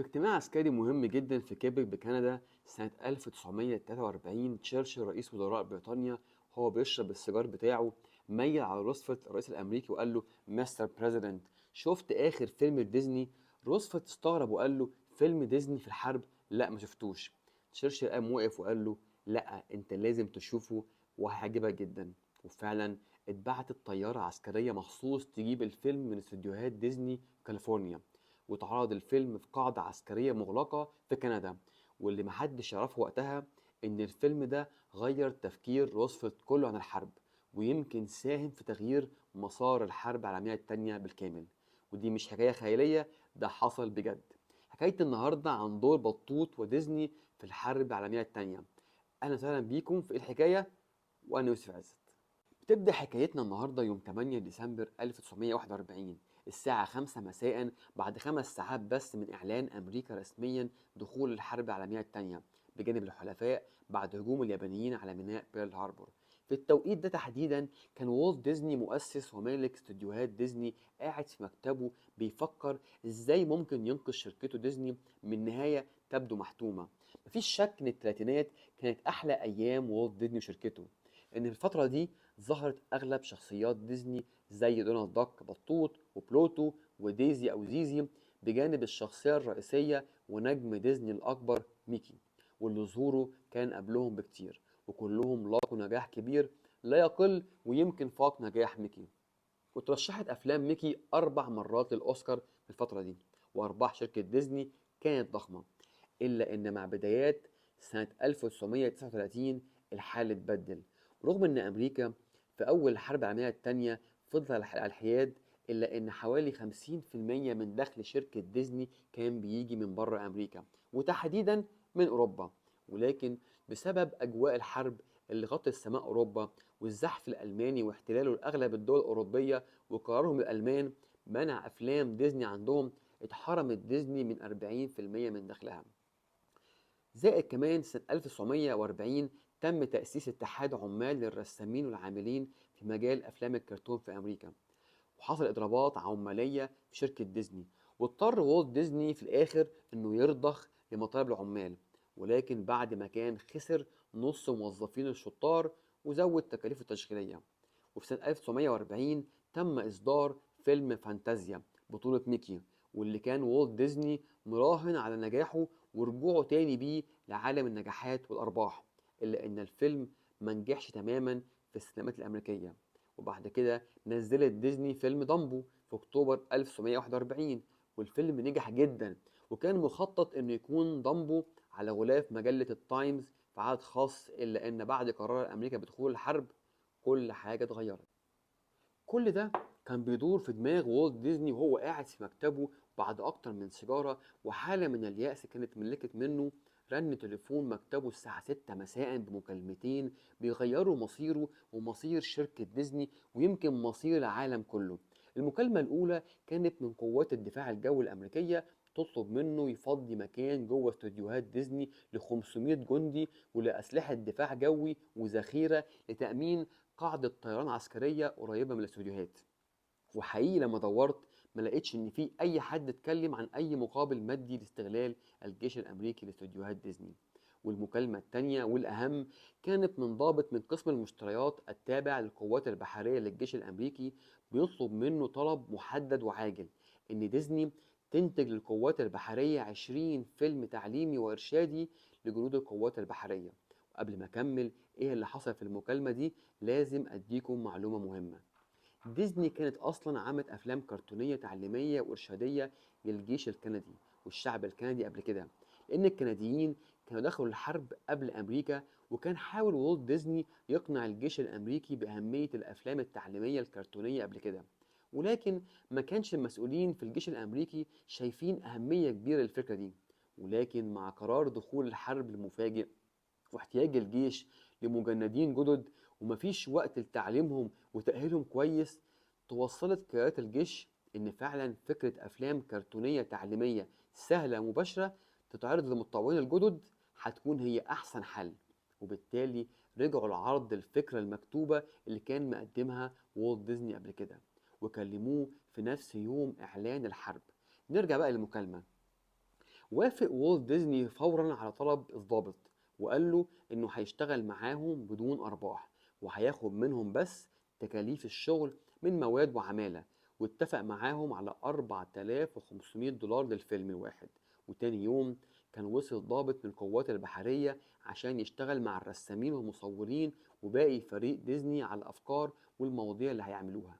في اجتماع عسكري مهم جدا في كيبك بكندا سنة 1943، تشرشل رئيس وزراء بريطانيا هو بيشرب السيجار بتاعه ميل على روزفلت الرئيس الأمريكي وقال له: مستر بريزيدنت، شفت آخر فيلم ديزني؟ روزفلت استغرب وقال له: فيلم ديزني في الحرب؟ لا، ما شفتوش. تشرشل قام وقف وقال له: لا، انت لازم تشوفه وهيعجبك جدا. وفعلا اتبعتت طيارة عسكرية مخصوص تجيب الفيلم من استديوهات ديزني في كاليفورنيا، واتعرض الفيلم في قاعدة عسكرية مغلقة في كندا. واللي محدش يعرفه وقتها إن الفيلم ده غير تفكير روزفلت كله عن الحرب، ويمكن ساهم في تغيير مسار الحرب العالمية التانية بالكامل. ودي مش حكاية خيالية، ده حصل بجد. حكاية النهاردة عن دور بطوط وديزني في الحرب العالمية التانية. أهلا وسهلا بيكم في الحكاية، وأنا يوسف عزت. بتبدأ حكايتنا النهاردة يوم 8 ديسمبر 1941 الساعة 5 مساء، بعد 5 ساعات بس من إعلان أمريكا رسميا دخول الحرب العالمية الثانية بجانب الحلفاء بعد هجوم اليابانيين على ميناء بيرل هاربور. في التوقيت ده تحديدا كان والت ديزني مؤسس ومالك استوديوهات ديزني قاعد في مكتبه بيفكر ازاي ممكن ينقذ شركته ديزني من نهاية تبدو محتومة. مفيش شك ان الثلاثينات كانت احلى ايام والت ديزني وشركته، ان في الفترة دي ظهرت أغلب شخصيات ديزني زي دونالد داك بطوط وبلوتو وديزي أو زيزي، بجانب الشخصية الرئيسية ونجم ديزني الأكبر ميكي، واللي ظهوره كان قبلهم بكتير، وكلهم لاقوا نجاح كبير لا يقل ويمكن فاق نجاح ميكي. وترشحت أفلام ميكي 4 مرات للأوسكار في الفترة دي، وأرباح شركة ديزني كانت ضخمة. إلا إن مع بدايات سنة 1939 الحال اتبدل. رغم إن أمريكا في أول الحرب العالمية التانية فضل على الحياد، إلا إن حوالي 50% من دخل شركة ديزني كان بيجي من بره أمريكا، وتحديدا من أوروبا. ولكن بسبب أجواء الحرب اللي غطت سماء أوروبا والزحف الألماني واحتلاله لأغلب الدول الأوروبية وقرارهم الألمان منع أفلام ديزني عندهم، اتحرمت ديزني من 40% من دخلها. زائد كمان سنة 1940 تم تأسيس اتحاد عمال للرسامين والعاملين في مجال أفلام الكرتون في أمريكا، وحصل إضرابات عمالية في شركة ديزني، واضطر والت ديزني في الآخر إنه يرضخ لمطالب العمال، ولكن بعد ما كان خسر نص موظفين الشطار وزود تكاليفه التشغيلية. وفي سنة 1940 تم إصدار فيلم فانتازيا بطولة ميكي، واللي كان والت ديزني مراهن على نجاحه ورجوعه تاني بيه لعالم النجاحات والأرباح. إلا إن الفيلم منجحش تماما في السينمات الأمريكية. وبعد كده نزلت ديزني فيلم دامبو في أكتوبر 1941، والفيلم نجح جدا، وكان مخطط إنه يكون دامبو على غلاف مجلة التايمز في عدد خاص. إلا إن بعد قرار أمريكا بدخول الحرب كل حاجة اتغيرت. كل ده كان بيدور في دماغ والت ديزني وهو قاعد في مكتبه بعد أكتر من سيجارة، وحالة من اليأس كانت ملكت منه. رن تليفون مكتبه الساعة 6 مساء بمكالمتين بيغيروا مصيره ومصير شركة ديزني ويمكن مصير العالم كله. المكالمة الأولى كانت من قوات الدفاع الجوي الأمريكية، تطلب منه يفضي مكان جوه استوديوهات ديزني ل 500 جندي ولأسلحة دفاع جوي وذخيرة لتأمين قاعدة طيران عسكرية قريبة من الاستوديوهات. وحقيقي لما دورت ما لقيتش ان في اي حد اتكلم عن اي مقابل مادي لاستغلال الجيش الامريكي لاستوديوهات ديزني. والمكالمة التانية والأهم كانت من ضابط من قسم المشتريات التابع للقوات البحرية للجيش الأمريكي، بيطلب منه طلب محدد وعاجل: إن ديزني تنتج للقوات البحرية 20 فيلم تعليمي وإرشادي لجنود القوات البحرية. وقبل ما أكمل إيه اللي حصل في المكالمة دي، لازم أديكم معلومة مهمة. ديزني كانت أصلا عملت أفلام كرتونية تعليمية وإرشادية للجيش الكندي والشعب الكندي قبل كده، لأن الكنديين كانوا دخلوا الحرب قبل أمريكا، وكان حاول والت ديزني يقنع الجيش الأمريكي بأهمية الأفلام التعليمية الكرتونية قبل كده. ولكن ما كانش المسؤولين في الجيش الأمريكي شايفين أهمية كبيرة للفكرة دي. ولكن مع قرار دخول الحرب المفاجئ واحتياج الجيش لمجندين جدد ومفيش وقت لتعليمهم وتأهيلهم كويس، توصلت قيادات الجيش إن فعلا فكرة أفلام كرتونية تعليمية سهلة مباشرة تتعرض للمتطوعين الجدد هتكون هي أحسن حل. وبالتالي رجعوا لعرض الفكرة المكتوبة اللي كان مقدمها والت ديزني قبل كده، وكلموه في نفس يوم إعلان الحرب. نرجع بقى للمكالمة. وافق والت ديزني فورا على طلب الضابط، وقال له إنه هيشتغل معاهم بدون أرباح، وهياخد منهم بس تكاليف الشغل من مواد وعمالة. واتفق معاهم على 4500 دولار للفيلم الواحد. وتاني يوم كان وصل ضابط من القوات البحرية عشان يشتغل مع الرسامين والمصورين وباقي فريق ديزني على الأفكار والمواضيع اللي هيعملوها.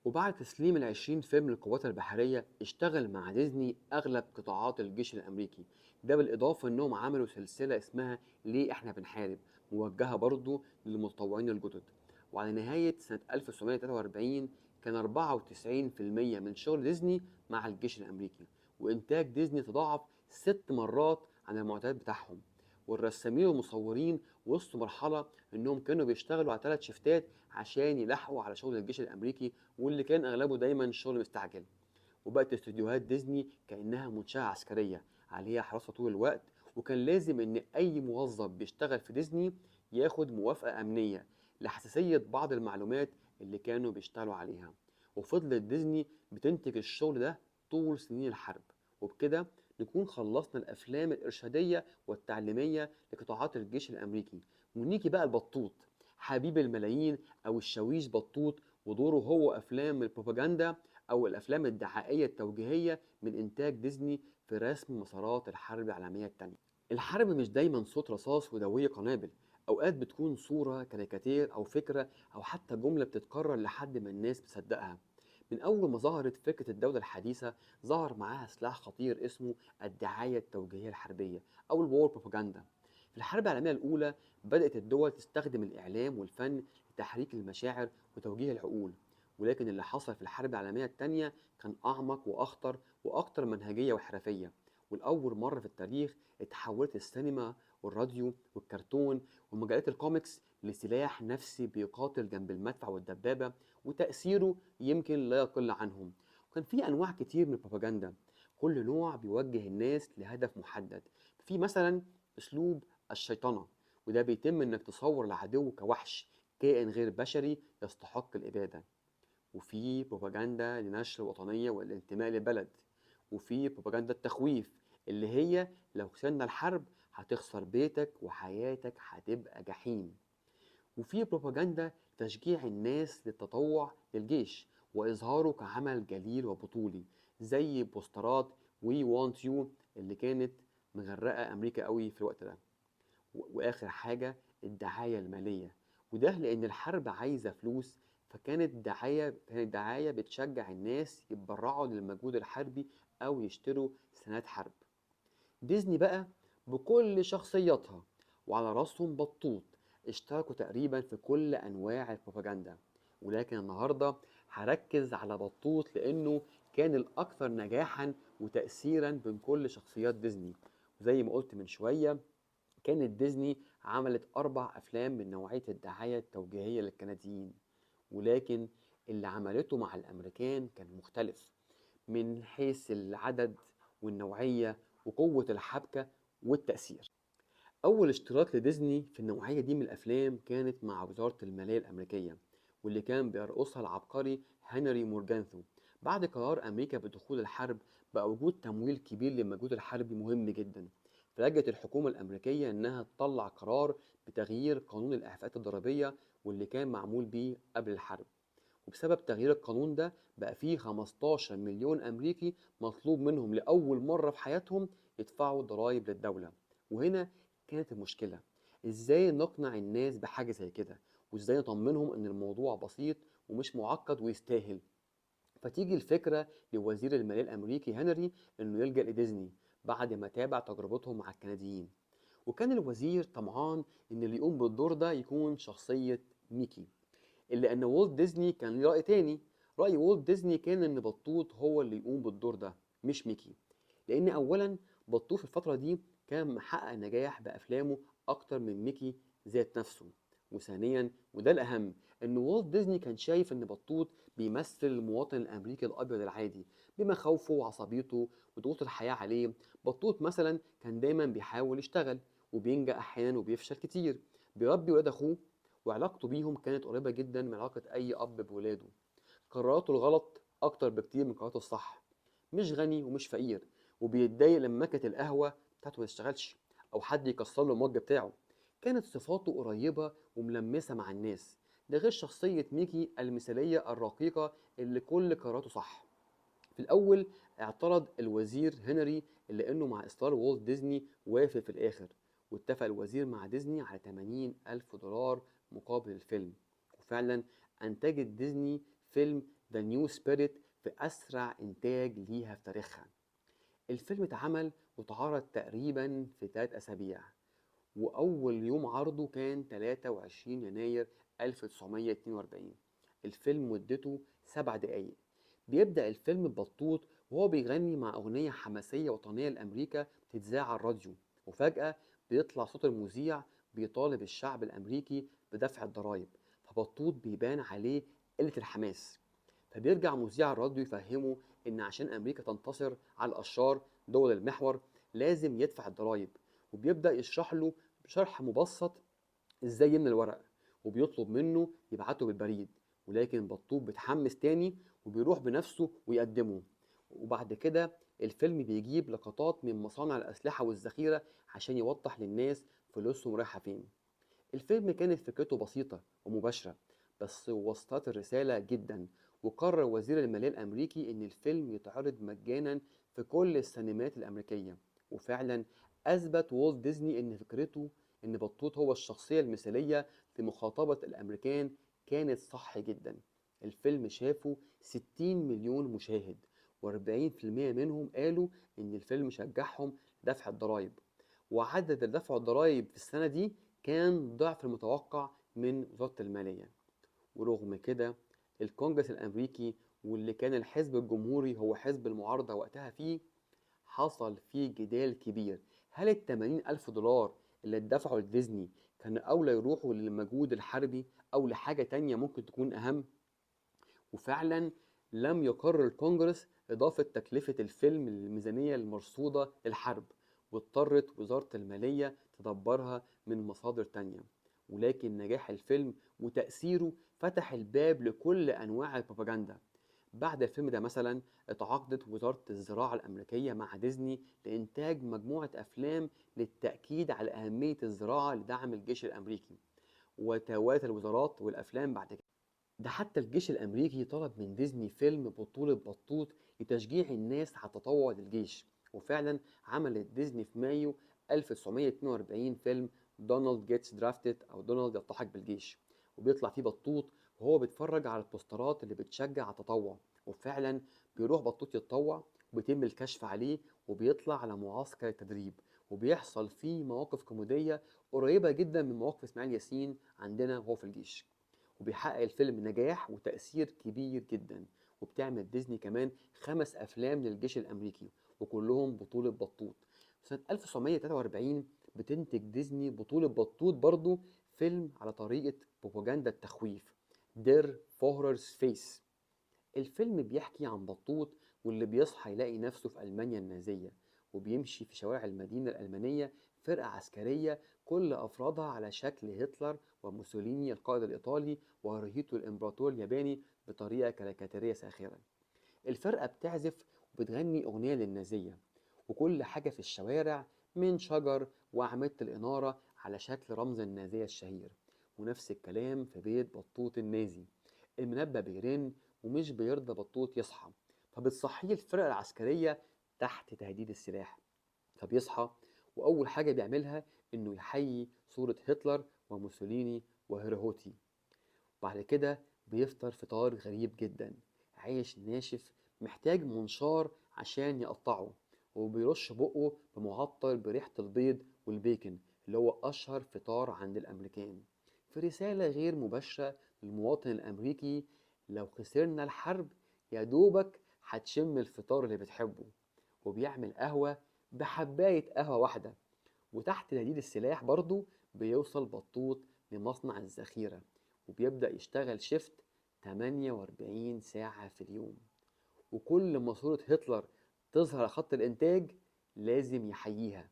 وبعد تسليم ال20 فيلم للقوات البحرية اشتغل مع ديزني أغلب قطاعات الجيش الأمريكي. ده بالإضافة إنهم عملوا سلسلة اسمها ليه إحنا بنحارب، موجهة برضو للمتطوعين الجدد. وعلى نهاية سنة 1943 كان 94% من شغل ديزني مع الجيش الأمريكي، وإنتاج ديزني تضاعف 6 مرات عن المعتاد بتاعهم. والرسامين والمصورين وصلوا مرحلة إنهم كانوا بيشتغلوا على 3 شيفتات عشان يلحقوا على شغل الجيش الأمريكي، واللي كان أغلبه دايما شغل مستعجل. وبقت استوديوهات ديزني كأنها منشأة عسكرية عليها حراسة طول الوقت، وكان لازم إن أي موظف بيشتغل في ديزني ياخد موافقة أمنية لحساسية بعض المعلومات اللي كانوا بيشتغلوا عليها. وفضلت ديزني بتنتج الشغل ده طول سنين الحرب. وبكده نكون خلصنا الأفلام الإرشادية والتعليمية لقطاعات الجيش الأمريكي، ونيجي بقى البطوط حبيب الملايين أو الشاويش بطوط، ودوره هو أفلام البروباجندا أو الأفلام الدعائية التوجيهية من إنتاج ديزني في رسم مسارات الحرب العالمية التانية. الحرب مش دايما صوت رصاص ودوية قنابل، أوقات بتكون صورة كاريكاتير أو فكرة أو حتى جملة بتتكرر لحد ما الناس بتصدقها. من أول ما ظهرت فكرة الدولة الحديثة ظهر معاها سلاح خطير اسمه الدعاية التوجيهية الحربية أو الوور بروباجندا. في الحرب العالمية الأولى بدأت الدول تستخدم الإعلام والفن لتحريك المشاعر وتوجيه العقول، ولكن اللي حصل في الحرب العالمية التانية كان أعمق وأخطر وأكتر منهجية وحرفية. والأول مرة في التاريخ اتحولت السينما والراديو والكرتون ومجلات الكوميكس لسلاح نفسي بيقاتل جنب المدفع والدبابة، وتأثيره يمكن لا يقل عنهم. وكان في أنواع كتير من البروباجندا، كل نوع بيوجه الناس لهدف محدد. في مثلا أسلوب الشيطنة، وده بيتم إنك تصور العدو كوحش كائن غير بشري يستحق الإبادة. وفي بروباجندا لنشر الوطنية والانتماء للبلد. وفي بروباجندا التخويف اللي هي لو خسرنا الحرب هتخسر بيتك وحياتك هتبقى جحيم. وفي بروباجندا تشجيع الناس للتطوع للجيش وإظهاره كعمل جليل وبطولي، زي بوسترات We Want You اللي كانت مغرقة أمريكا قوي في الوقت ده. واخر حاجه الدعايه الماليه، وده لان الحرب عايزه فلوس، كانت دعايه بتشجع الناس يتبرعوا للمجهود الحربي او يشتروا سندات حرب. ديزني بقى بكل شخصياتها وعلى راسهم بطوط اشتركوا تقريبا في كل انواع البروباجندا. ولكن النهارده هركز على بطوط لانه كان الاكثر نجاحا وتاثيرا بين كل شخصيات ديزني. وزي ما قلت من شويه كانت ديزني عملت 4 أفلام من نوعية الدعاية التوجيهية للكنديين، ولكن اللي عملته مع الأمريكان كان مختلف من حيث العدد والنوعية وقوة الحبكة والتأثير. أول اشتراك لديزني في النوعية دي من الأفلام كانت مع وزارة المالية الأمريكية، واللي كان بيرقصها العبقري هنري مورجانثو. بعد قرار أمريكا بدخول الحرب بقى وجود تمويل كبير للمجهود الحربي مهم جدا، فلجأت الحكومة الأمريكية إنها تطلع قرار بتغيير قانون الإعفاءات الضريبية واللي كان معمول بيه قبل الحرب. وبسبب تغيير القانون ده بقى فيه 15 مليون أمريكي مطلوب منهم لأول مرة في حياتهم يدفعوا ضرائب للدولة. وهنا كانت المشكلة، إزاي نقنع الناس بحاجة زي كده، وإزاي نطمنهم إن الموضوع بسيط ومش معقد ويستاهل. فتيجي الفكرة لوزير المالية الأمريكي هنري إنه يلجأ لديزني بعد ما تابع تجربتهم مع الكنديين. وكان الوزير طمعان إن اللي يقوم بالدور ده يكون شخصية ميكي، إلا إن والت ديزني كان ليه رأي تاني. رأي والت ديزني كان إن بطوط هو اللي يقوم بالدور ده مش ميكي، لأن أولا بطوط في الفترة دي كان محقق نجاح بأفلامه أكتر من ميكي ذات نفسه. وثانيا وده الأهم إن والت ديزني كان شايف إن بطوط بيمثل المواطن الأمريكي الأبيض العادي بمخاوفه وعصبيته وضغوط الحياة عليه. بطوط مثلا كان دايما بيحاول يشتغل وبينجح أحيانا وبيفشل كتير، بيربي ولاد أخوه وعلاقته بيهم كانت قريبة جدا من علاقة أي أب بولاده. قراراته الغلط أكتر بكتير من قراراته الصح. مش غني ومش فقير، وبيتضايق لما ماكينة القهوة بتاعته ما تشتغلش أو حد يكسر له المج بتاعه. كانت صفاته قريبة وملمسة مع الناس، ده غير شخصية ميكي المثالية الرقيقة اللي كل قراراته صح. في الأول اعترض الوزير هنري إلا إنه مع إصرار والت ديزني وافق في الآخر، واتفق الوزير مع ديزني على 80 ألف دولار مقابل الفيلم. وفعلا أنتجت ديزني فيلم ذا نيو سبيريت في أسرع إنتاج ليها في تاريخها. الفيلم اتعمل واتعرض تقريبا في 3 أسابيع، وأول يوم عرضه كان 23 يناير 1942. الفيلم مدته 7 دقايق. بيبدأ الفيلم ببطوط وهو بيغني مع أغنية حماسية وطنية لأمريكا بتتذاع على الراديو، وفجأة بيطلع صوت المذيع بيطالب الشعب الأمريكي بدفع الضرايب، فبطوط بيبان عليه قلة الحماس. فبيرجع مذيع الراديو يفهمه إن عشان أمريكا تنتصر على الأشرار دول المحور لازم يدفع الضرايب، وبيبدأ يشرح له بشرح مبسط ازاي يملى الورق، وبيطلب منه يبعته بالبريد. ولكن بطوط بيتحمس تاني وبيروح بنفسه ويقدمه. وبعد كده الفيلم بيجيب لقطات من مصانع الأسلحة والذخيرة عشان يوضح للناس فلوسهم رايحة فين. الفيلم كانت فكرته بسيطة ومباشرة، بس وصلت الرسالة جدا. وقرر وزير المالية الأمريكي إن الفيلم يتعرض مجانا في كل السينمات الأمريكية. وفعلا أثبت والت ديزني إن فكرته إن بطوط هو الشخصية المثالية في مخاطبة الأمريكان كانت صح جدا. الفيلم شافه 60 مليون مشاهد، و40% منهم قالوا إن الفيلم شجعهم لدفع الضرايب. وعدد دفع الضرايب في السنة دي كان ضعف المتوقع من وزارة المالية. ورغم كده الكونجرس الأمريكي، واللي كان الحزب الجمهوري هو حزب المعارضة وقتها فيه، حصل فيه جدال كبير. هل ال80 ألف دولار اللي اتدفعوا لديزني كان أولى يروحوا للمجهود الحربي أو لحاجة تانية ممكن تكون أهم؟ وفعلا لم يقرر الكونجرس إضافة تكلفة الفيلم للميزانية المرصودة للحرب، واضطرت وزارة المالية تدبرها من مصادر تانية. ولكن نجاح الفيلم وتأثيره فتح الباب لكل أنواع البروباجندا. بعد الفيلم ده مثلا اتعاقدت وزارة الزراعة الأمريكية مع ديزني لإنتاج مجموعة أفلام للتأكيد على أهمية الزراعة لدعم الجيش الأمريكي. وتوالت الوزارات والأفلام بعد كده. ده حتى الجيش الأمريكي طلب من ديزني فيلم بطولة بطوط لتشجيع الناس على التطوع للجيش. وفعلا عملت ديزني في مايو 1942 فيلم دونالد جيتس درافتد أو دونالد يلتحق بالجيش، وبيطلع فيه بطوط وهو بيتفرج على البوسترات اللي بتشجع على التطوع. وفعلا بيروح بطوط يتطوع وبيتم الكشف عليه وبيطلع على معسكر التدريب، وبيحصل فيه مواقف كوميدية قريبة جدا من مواقف إسماعيل ياسين عندنا وهو في الجيش. وبيحقق الفيلم نجاح وتأثير كبير جدا. وبتعمل ديزني كمان 5 أفلام للجيش الأمريكي وكلهم بطولة بطوط. سنة 1943 بتنتج ديزني بطولة بطوط برضو فيلم على طريقة بروباجندا التخويف، دير فوهررز فيس. الفيلم بيحكي عن بطوط واللي بيصحى يلاقي نفسه في ألمانيا النازية، وبيمشي في شوارع المدينة الألمانية فرقة عسكرية كل أفرادها على شكل هتلر وموسوليني القائد الإيطالي وهيروهيتو الإمبراطور الياباني بطريقة كاريكاتيرية ساخرة. الفرقة بتعزف وبتغني أغنية للنازية، وكل حاجة في الشوارع من شجر وأعمدة الإنارة على شكل رمز النازية الشهير. ونفس الكلام في بيت بطوط النازي، المنبه بيرن ومش بيرضى بطوط يصحى، فبتصحيه الفرقة العسكرية تحت تهديد السلاح. فبيصحى وأول حاجة بيعملها إنه يحيي صورة هتلر وموسوليني وهيروهوتي. بعد كده بيفطر فطار غريب جدا، عيش ناشف محتاج منشار عشان يقطعه، وبيرش بقه بمعطر بريحة البيض والبيكن اللي هو أشهر فطار عند الأمريكان. في رسالة غير مباشرة للمواطن الأمريكي: لو خسرنا الحرب يا دوبك هتشم الفطار اللي بتحبه. وبيعمل قهوة بحباية قهوة واحدة. وتحت تهديد السلاح برضه بيوصل بطوط لمصنع الذخيرة، وبيبدأ يشتغل شيفت 48 ساعة في اليوم. وكل ما صورة هتلر تظهر على خط الإنتاج لازم يحييها.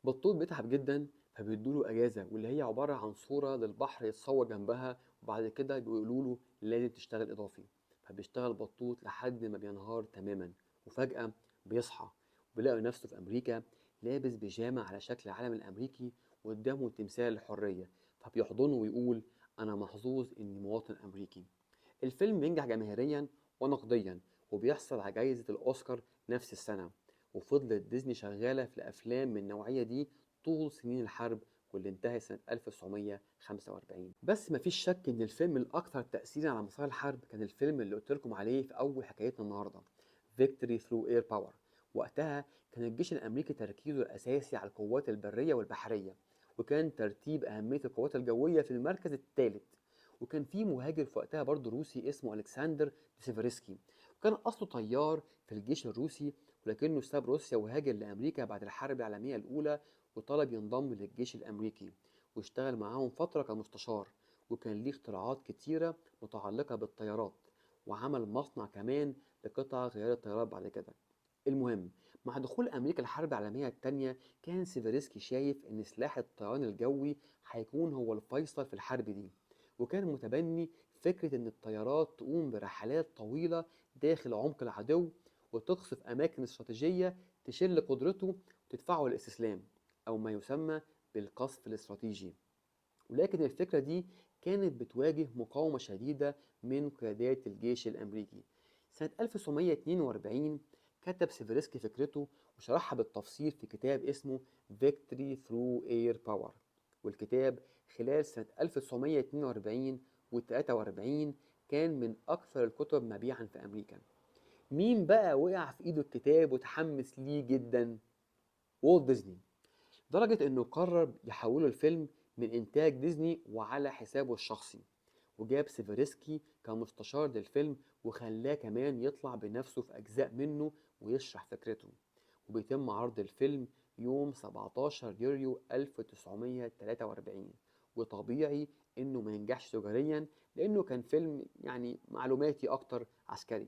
بطوط بيتعب جدا فبيدوله أجازة، واللي هي عبارة عن صورة للبحر يتصور جنبها، وبعد كده بيقولوا له لازم تشتغل إضافي. فبيشتغل بطوط لحد ما بينهار تماما، وفجأة بيصحى بيلاقي نفسه في أمريكا لابس بيجامة على شكل العلم الأمريكي وقدامه تمثال الحرية، فبيحضنه ويقول أنا محظوظ إني مواطن أمريكي. الفيلم بينجح جماهيريا ونقديا وبيحصل على جائزة الأوسكار نفس السنة، وفضلت ديزني شغالة في الأفلام من النوعية دي طول سنين الحرب واللي انتهى سنة 1945. بس مفيش شك إن الفيلم الأكثر تأثيرا على مسار الحرب كان الفيلم اللي قلت لكم عليه في أول حكايتنا النهاردة، Victory Through Air Power. وقتها كان الجيش الأمريكي تركيزه الأساسي على القوات البرية والبحرية، وكان ترتيب أهمية القوات الجوية في المركز الثالث. وكان في مهاجر في وقتها برضه روسي اسمه ألكسندر سيفرسكي، وكان أصله طيار في الجيش الروسي، ولكنه ساب روسيا وهاجر لأمريكا بعد الحرب العالمية الأولى، وطلب ينضم للجيش الأمريكي واشتغل معاهم فترة كمستشار، وكان ليه اختراعات كتيرة متعلقة بالطيارات، وعمل مصنع كمان لقطع غيار الطيارات بعد كده. المهم، مع دخول أمريكا الحرب العالمية التانية كان سيفرسكي شايف إن سلاح الطيران الجوي هيكون هو الفيصل في الحرب دي، وكان متبني فكرة إن الطيارات تقوم برحلات طويلة داخل عمق العدو وتقصف أماكن استراتيجية تشل قدرته وتدفعه للاستسلام، أو ما يسمى بالقصف الاستراتيجي. ولكن الفكرة دي كانت بتواجه مقاومة شديدة من قيادات الجيش الأمريكي. سنة 1942 كتب سيفرسكي فكرته وشرحها بالتفصيل في كتاب اسمه Victory Through Air Power. والكتاب خلال سنة 1942 و 43 كان من أكثر الكتب مبيعا في أمريكا. مين بقى وقع في إيده الكتاب وتحمس ليه جدا؟ والت ديزني، لدرجة إنه قرر يحوله الفيلم من إنتاج ديزني وعلى حسابه الشخصي، وجاب سيفرسكي كمستشار للفيلم وخلاه كمان يطلع بنفسه في أجزاء منه ويشرح فكرته. وبيتم عرض الفيلم يوم 17 يوليو 1943، وطبيعي إنه ما ينجحش تجاريا لأنه كان فيلم يعني معلوماتي أكتر عسكري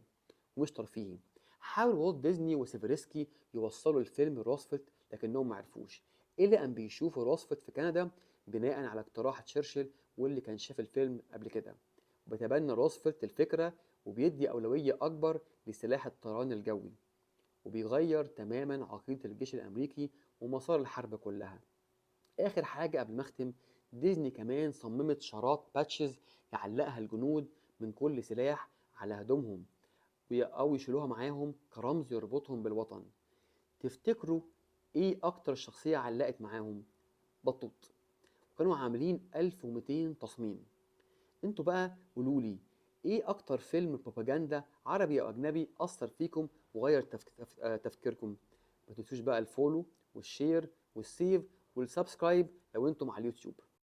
ومش ترفيهي. حاول والت ديزني وسيفرسكي يوصلوا الفيلم لروزفلت لكنهم معرفوش، إلا أن بيشوفوا روزفلت في كندا بناء على اقتراح تشرشل واللي كان شاف الفيلم قبل كده. وبيتبنى روزفلت الفكرة وبيدي أولوية أكبر لسلاح الطيران الجوي، وبيغير تماما عقيدة الجيش الأمريكي ومسار الحرب كلها. آخر حاجة قبل ما أختم، ديزني كمان صممت شارات باتشز يعلقها الجنود من كل سلاح على هدومهم أو يشيلوها معاهم كرمز يربطهم بالوطن. تفتكروا إيه أكتر شخصية علقت معاهم؟ بطوط. كانوا عاملين 1200 تصميم. انتوا بقى قولولي ايه اكتر فيلم بروباجندا عربي او اجنبي اثر فيكم وغير تفكيركم؟ ما تنسوش بقى الفولو والشير والسيف والسبسكرايب لو انتم على اليوتيوب.